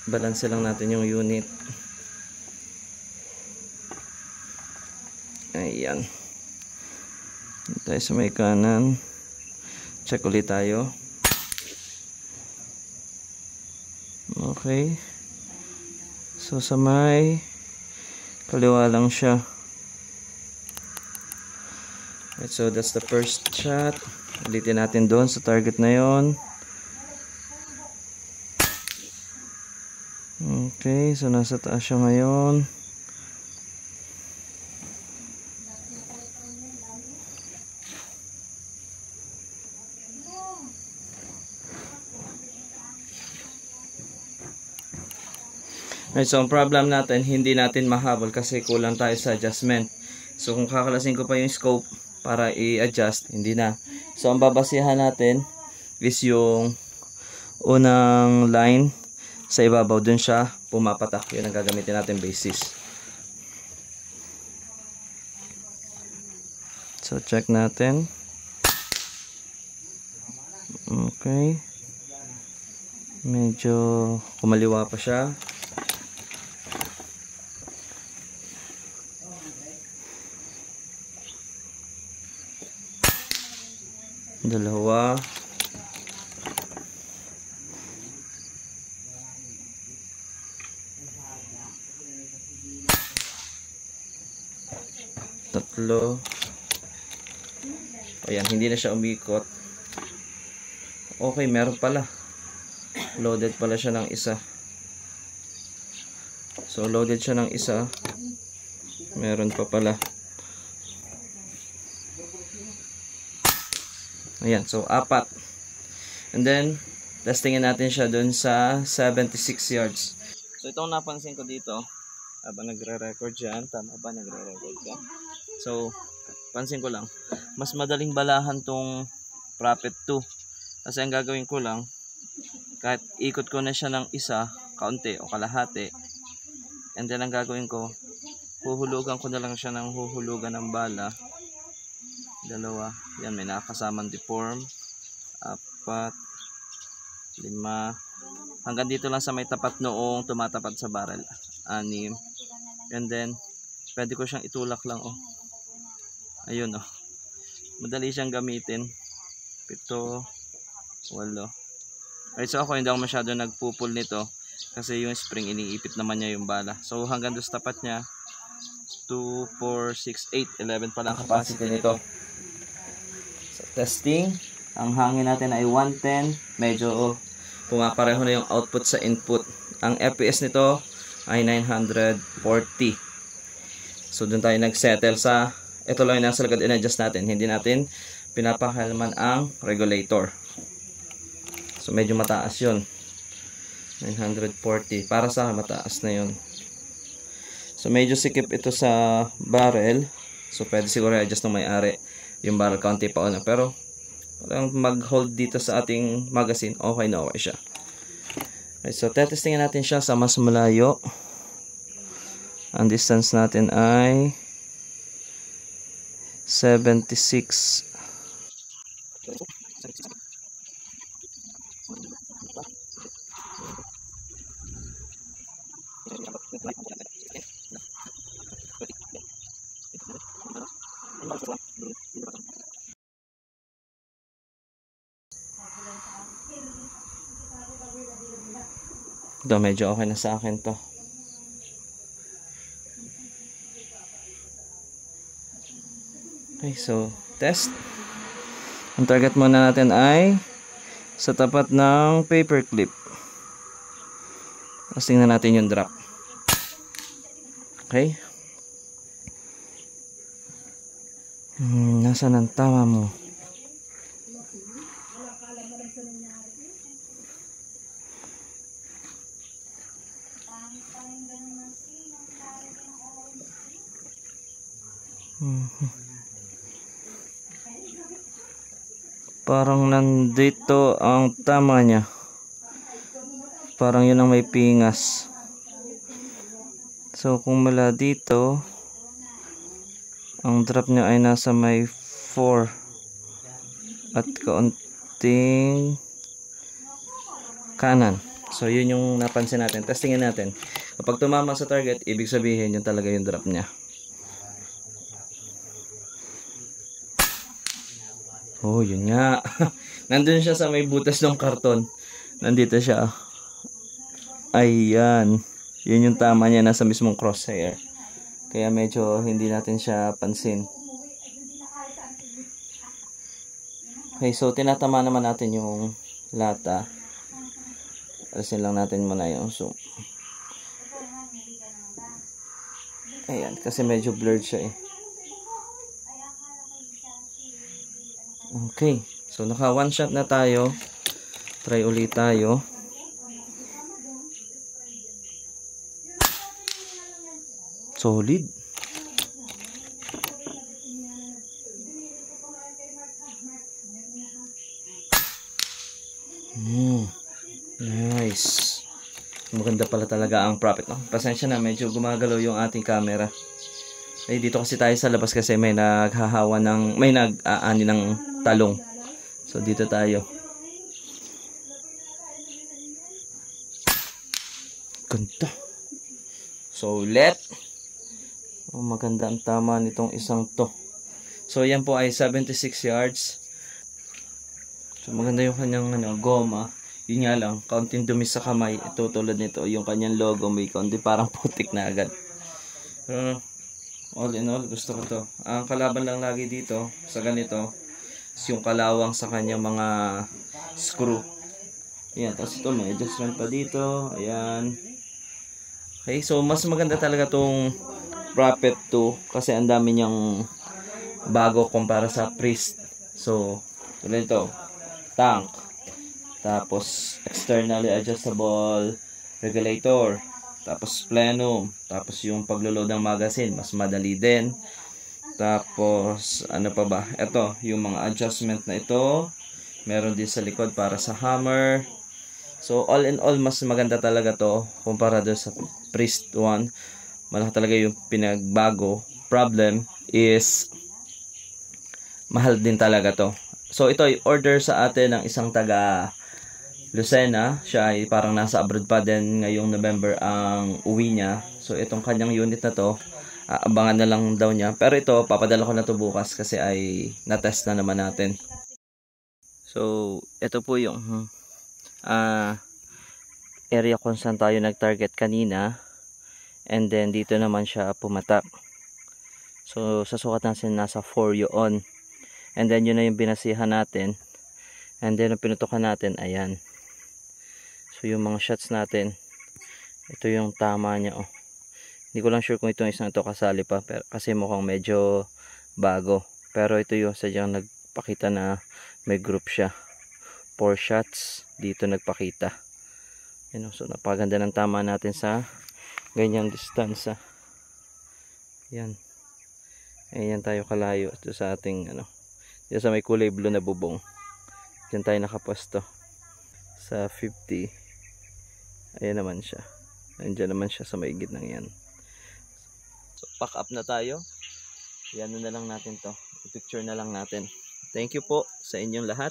Balance lang natin yung unit. Ayan. Tayo sa may kanan. Check ulit tayo. Okay. So sa may kaliwa lang siya. Right, so that's the first shot. Ulitin natin doon sa target na yon. Okay, so nasa taas siya ngayon. Right, so ang problem natin, hindi natin mahabol kasi kulang tayo sa adjustment. So kung kakalasin ko pa yung scope para i-adjust, hindi na. So ang babasihan natin is yung unang line sa ibabaw, dun siya pumapatak. Yun ang gagamitin natin basis. So check natin. Okay. Medyo kumaliwa pa siya. Dalawa. Tatlo. Ayan, hindi na siya umikot. Okay, meron pala. Loaded pala siya ng isa. So, loaded siya ng isa. Meron pa pala. Ayan, so 4. And then, testingin natin siya dun sa 76 yards. So, itong napansin ko dito, habang nagre-record dyan, tama ba nagre-record ka? So, pansin ko lang, mas madaling balahan tong Prophet 2. Kasi ang gagawin ko lang, kahit ikot ko na siya ng isa, kaunti o kalahati, and then ang gagawin ko, huhulugan ko na lang siya ng huhulugan ng bala. Dalawa, yan, may nakasamang deform. 4, 5, hanggang dito lang sa may tapat noong tumatapat sa barrel. 6, and then pwede ko siyang itulak lang, oh. Ayun, oh. Madali siyang gamitin. 7, 8. Right, so ako hindi ako masyado nagpupul nito kasi yung spring iniipit naman niya yung bala. So hanggang doon sa tapat niya, 2, 4, 6, 8, 11 pa lang capacity nito. So testing, ang hangin natin ay 110. Medyo pumapareho na yung output sa input. Ang FPS nito ay 940. So doon tayo nagsettle sa, ito lang yung nasa likod, in-adjust natin. Hindi natin pinapakalman ang regulator. So medyo mataas yun. 940. Para sa mataas na yun. So medyo sikip ito sa barrel. So pwede siguro i-adjust ng may-ari yung barrel county pa una. Pero mag-hold dito sa ating magazine, okay na okay siya. Okay, so tetestingin natin siya sa mas malayo. Ang distance natin ay 76. Ito, medyo okay na sa akin to. Okay, so test. Ang target muna natin ay sa tapat ng paperclip. Tapos tingnan natin yung drop. Okay. Nasaan ang tama mo? Parang nandito ang tama niya. Parang yun ang may pingas. So kung mula dito, ang drop niya ay nasa may 4 at kaunting kanan. So, yun yung napansin natin. Testingin natin. Kapag tumama sa target, ibig sabihin yun talaga yung drop niya. Oh, yun nga. Nandun siya sa may butas ng karton. Nandito siya. Ayan. Yun yung tama niya. Nasa mismong crosshair. Kaya medyo hindi natin siya pansin. Okay, so tinatama naman natin yung lata. Alisin lang natin muna yung zoom. Ayan, kasi medyo blurred siya eh. Okay, so naka one shot na tayo. Try ulit tayo. Solid. Nice. Maganda pala talaga ang profit, no? Pasensya na, medyo gumagalaw yung ating camera. Eh, dito kasi tayo sa labas kasi may naghahawa ng, may nag-aani ng talong. So, dito tayo. Ganda. So, oh, maganda ang tama nitong isang to. So, yan po ay 76 yards. So, maganda yung kanyang goma. Yun nga lang, kaunting dumi sa kamay. Ito tulad nito, yung kanyang logo may kaunti parang putik na agad. All in all, gusto ko to. Ang kalaban lang lagi dito sa ganito is yung kalawang sa kanyang mga screw. Ayan, tapos ito may adjustment pa dito. Ayan. Okay, so mas maganda talaga tong Prophet 2 kasi ang dami niyang bago kumpara sa Priest. So, tulad ito, tank. Tapos externally adjustable regulator. Tapos plenum. Tapos yung paglo-load ng magazine, mas madali din. Tapos ano pa ba? Ito, yung mga adjustment na ito. Meron din sa likod para sa hammer. So all in all, mas maganda talaga to kumpara doon sa Priest 1. Malaki talaga yung pinagbago. Problem is mahal din talaga to. So ito ay order sa atin ng isang taga Lucena. Siya ay parang nasa abroad pa din ngayong November ang uwi niya. So itong kanyang unit na to, abangan na lang daw niya. Pero ito, papadala ko na to bukas kasi ay na-test na naman natin. So ito po yung area kung saan tayo nag-target kanina. And then dito naman siya pumatak. So sa sukat natin nasa 4 yun. And then yun na yung binasihan natin. And then ang pinutukan natin, ayan. So yung mga shots natin, ito yung tama niya, oh. Hindi ko lang sure kung itong isang ito kasali pa pero, kasi mukhang medyo bago. Pero ito yung sadyang nagpakita na may group siya. 4 shots dito nagpakita. Yan, so napaganda ng tama natin sa ganyang distansya. Yan. Ayan tayo kalayo ito sa ating dito sa may kulay blue na bubong. Diyan tayo nakaposto sa 50. Ayan naman siya. Andiyan naman siya sa may gitnang yan. So pack up na tayo. Yan na lang natin to. I-picture na lang natin. Thank you po sa inyong lahat.